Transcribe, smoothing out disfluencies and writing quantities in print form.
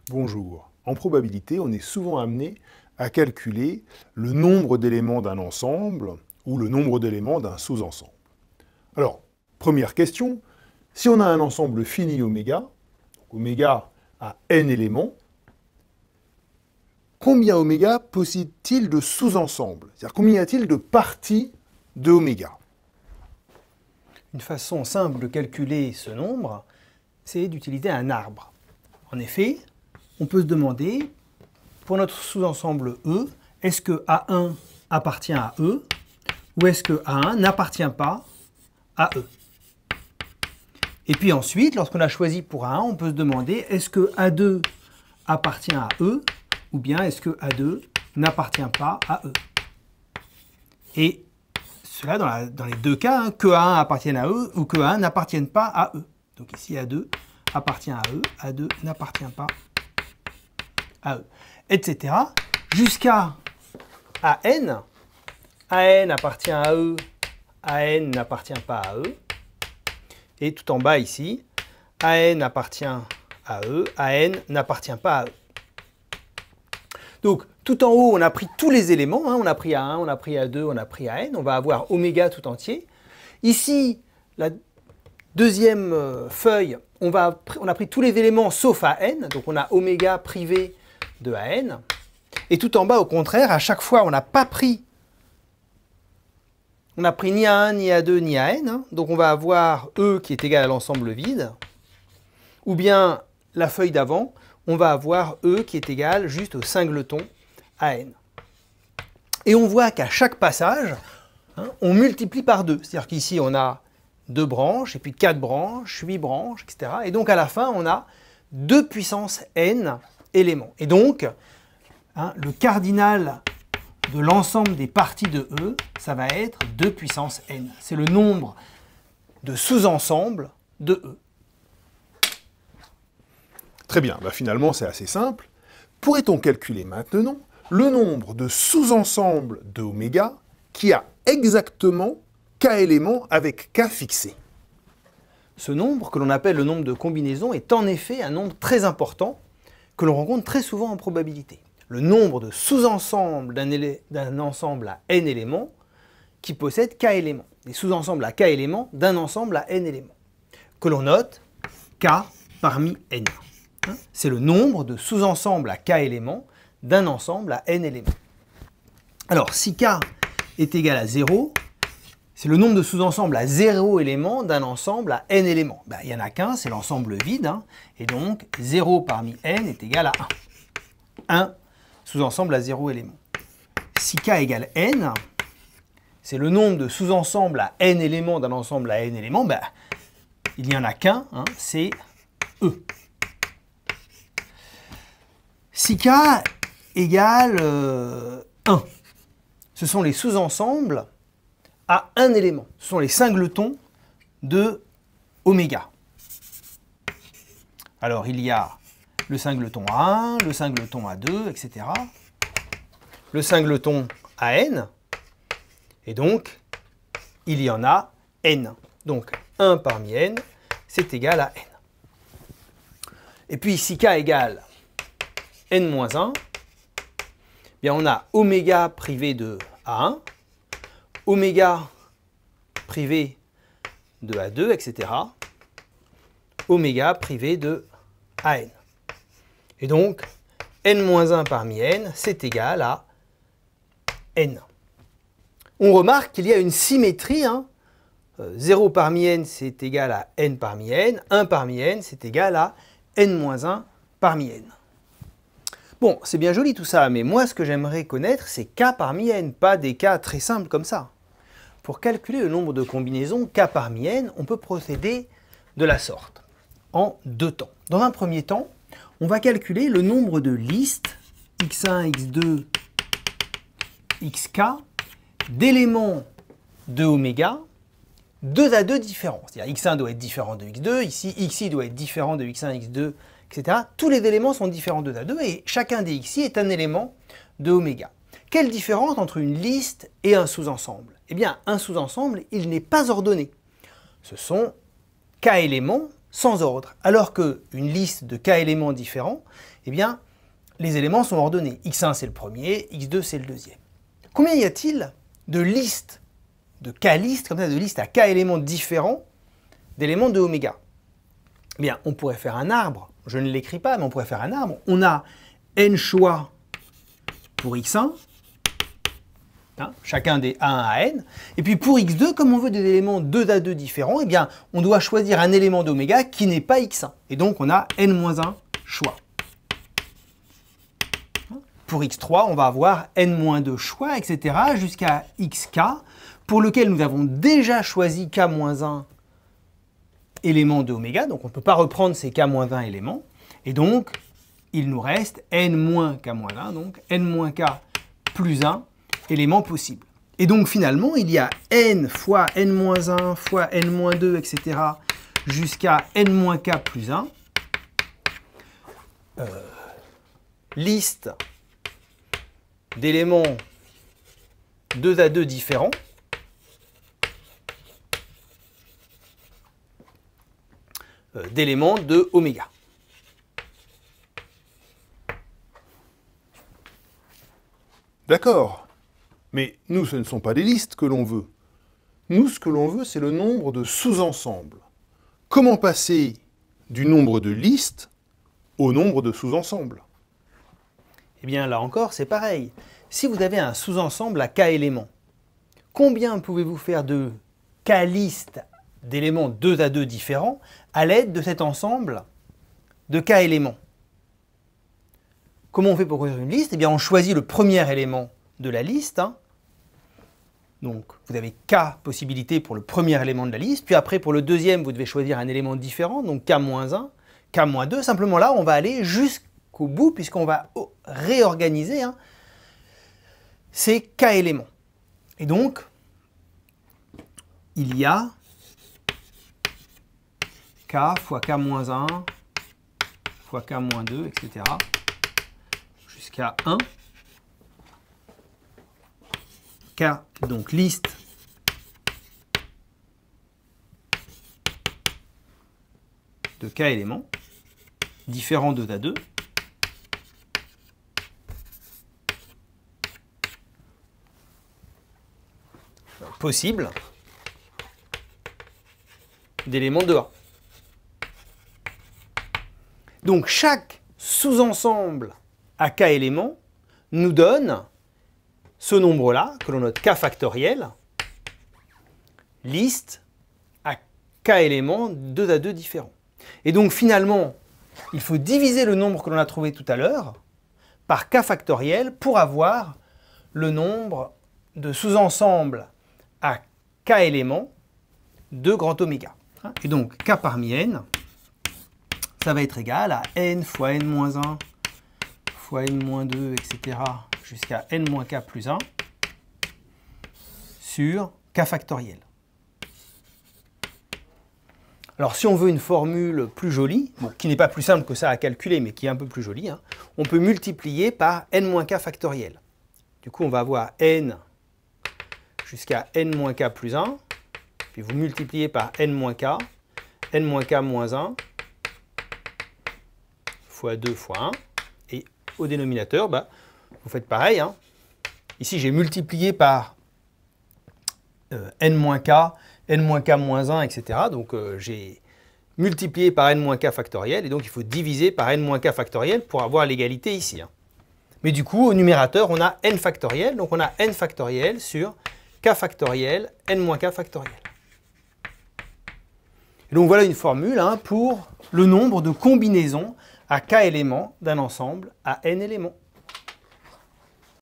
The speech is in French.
Bonjour. En probabilité, on est souvent amené à calculer le nombre d'éléments d'un ensemble ou le nombre d'éléments d'un sous-ensemble. Alors, première question, si on a un ensemble fini oméga, oméga a n éléments, combien oméga possède-t-il de sous-ensembles? C'est-à-dire combien y a-t-il de parties de oméga? Une façon simple de calculer ce nombre, c'est d'utiliser un arbre. En effet, on peut se demander, pour notre sous-ensemble E, est-ce que A1 appartient à E ou est-ce que A1 n'appartient pas à E? Et puis ensuite, lorsqu'on a choisi pour A1, on peut se demander, est-ce que A2 appartient à E ou bien est-ce que A2 n'appartient pas à E? Et cela dans les deux cas, que A1 appartienne à E ou que A1 n'appartienne pas à E. Donc ici, A2 appartient à E, A2 n'appartient pas à E, etc. Jusqu'à AN. AN appartient à E, AN n'appartient pas à E. Et tout en bas ici, AN appartient à E, AN n'appartient pas à E. Donc, tout en haut, on a pris tous les éléments, on a pris A1, on a pris A2, on a pris AN, on va avoir oméga tout entier. Ici, la deuxième feuille, on a pris tous les éléments sauf AN, donc on a oméga privé de AN. Et tout en bas, au contraire, à chaque fois, on n'a pas pris, ni A1, ni A2, ni AN, donc on va avoir E qui est égal à l'ensemble vide, ou bien la feuille d'avant, on va avoir E qui est égal juste au singleton AN. Et on voit qu'à chaque passage, on multiplie par 2. C'est-à-dire qu'ici, on a 2 branches, et puis 4 branches, 8 branches, etc. Et donc, à la fin, on a 2 puissance n éléments. Et donc, le cardinal de l'ensemble des parties de E, ça va être 2 puissance n. C'est le nombre de sous-ensembles de E. Très bien, finalement c'est assez simple. Pourrait-on calculer maintenant le nombre de sous-ensembles de oméga qui a exactement k éléments avec k fixé? Ce nombre, que l'on appelle le nombre de combinaisons, est en effet un nombre très important que l'on rencontre très souvent en probabilité. Le nombre de sous-ensembles d'un ensemble à n éléments qui possède k éléments. Des sous-ensembles à k éléments d'un ensemble à n éléments. Que l'on note k parmi n. C'est le nombre de sous-ensembles à k éléments d'un ensemble à n éléments. Alors, si k est égal à 0, c'est le nombre de sous-ensembles à 0 éléments d'un ensemble à n éléments. Il n'y en a qu'un, c'est l'ensemble vide, et donc 0 parmi n est égal à 1. 1 sous-ensemble à 0 éléments. Si k égale n, c'est le nombre de sous-ensembles à n éléments d'un ensemble à n éléments, il n'y en a qu'un, c'est E. Si k égale 1, ce sont les sous-ensembles à un élément. Ce sont les singletons de oméga. Alors, il y a le singleton A1, le singleton A2, etc. Le singleton AN, et donc, il y en a n. Donc, 1 parmi n, c'est égal à n. Et puis, si k égale n-1, bien on a oméga privé de A1, oméga privé de A2, etc. Oméga privé de AN. Et donc, n-1 parmi n, c'est égal à n. On remarque qu'il y a une symétrie. 0 parmi n, c'est égal à n parmi n. 1 parmi n, c'est égal à n-1 parmi n. Bon, c'est bien joli tout ça, mais moi, ce que j'aimerais connaître, c'est k parmi n, pas des cas très simples comme ça. Pour calculer le nombre de combinaisons k parmi n, on peut procéder de la sorte, en deux temps. Dans un premier temps, on va calculer le nombre de listes, x1, x2, xk, d'éléments de oméga, 2 à 2 différents. C'est-à-dire x1 doit être différent de x2, ici xi doit être différent de x1, x2, etc. Tous les éléments sont différents 2 à 2 et chacun des xi est un élément de oméga. Quelle différence entre une liste et un sous-ensemble? Eh bien, un sous-ensemble, il n'est pas ordonné. Ce sont k éléments sans ordre, alors qu'une liste de k éléments différents, eh bien, les éléments sont ordonnés. x1 c'est le premier, x2 c'est le deuxième. Combien y a-t-il de listes, de k-listes, comme ça, de listes à k éléments différents d'éléments de oméga? Eh bien, on pourrait faire un arbre, je ne l'écris pas, mais on pourrait faire un arbre. On a n choix pour x1, chacun des a1 à n, et puis pour x2, comme on veut des éléments 2 à 2 différents, eh bien, on doit choisir un élément d'oméga qui n'est pas x1. Et donc, on a n-1 choix. Pour x3, on va avoir n-2 choix, etc., jusqu'à xk, pour lequel nous avons déjà choisi k-1 éléments de oméga, donc on ne peut pas reprendre ces k-1 éléments, et donc il nous reste n-k-1, donc n-k plus 1 éléments possibles. Et donc finalement, il y a n fois n-1 fois n-2, etc., jusqu'à n-k plus 1, liste d'éléments 2 à 2 différents, d'éléments de oméga. D'accord. Mais nous, ce ne sont pas des listes que l'on veut. Nous, ce que l'on veut, c'est le nombre de sous-ensembles. Comment passer du nombre de listes au nombre de sous-ensembles? Eh bien, là encore, c'est pareil. Si vous avez un sous-ensemble à k éléments, combien pouvez-vous faire de k-listes d'éléments 2 à 2 différents à l'aide de cet ensemble de k éléments? Comment on fait pour construire une liste? Eh bien, on choisit le premier élément de la liste. Donc, vous avez k possibilités pour le premier élément de la liste. Puis après, pour le deuxième, vous devez choisir un élément différent, donc k-1, k-2. Simplement là, on va aller jusqu'au bout, puisqu'on va réorganiser ces k éléments. Et donc, il y a k fois k-1 fois k-2, etc. jusqu'à 1. K, donc liste de k éléments, différents 2 à 2. Possible d'éléments de A. Donc chaque sous-ensemble à k éléments nous donne ce nombre-là, que l'on note k factoriel, liste à k éléments 2 à 2 différents. Et donc finalement, il faut diviser le nombre que l'on a trouvé tout à l'heure par k factoriel pour avoir le nombre de sous-ensembles à k éléments de grand oméga. Et donc k parmi n, ça va être égal à n fois n-1 fois n-2, etc., jusqu'à n-k plus 1 sur k factoriel. Alors si on veut une formule plus jolie, qui n'est pas plus simple que ça à calculer, mais qui est un peu plus jolie, on peut multiplier par n-k factoriel. Du coup, on va avoir n jusqu'à n-k plus 1, puis vous multipliez par n-k, n-k moins 1, fois 2 fois 1, et au dénominateur, vous faites pareil. Ici, j'ai multiplié par n-k, n-k moins 1, etc. Donc, j'ai multiplié par n-k factoriel, et donc il faut diviser par n-k factoriel pour avoir l'égalité ici. Mais du coup, au numérateur, on a n factoriel, donc on a n factoriel sur k factoriel, n-k factoriel. Et donc voilà une formule pour le nombre de combinaisons à k éléments d'un ensemble à n éléments.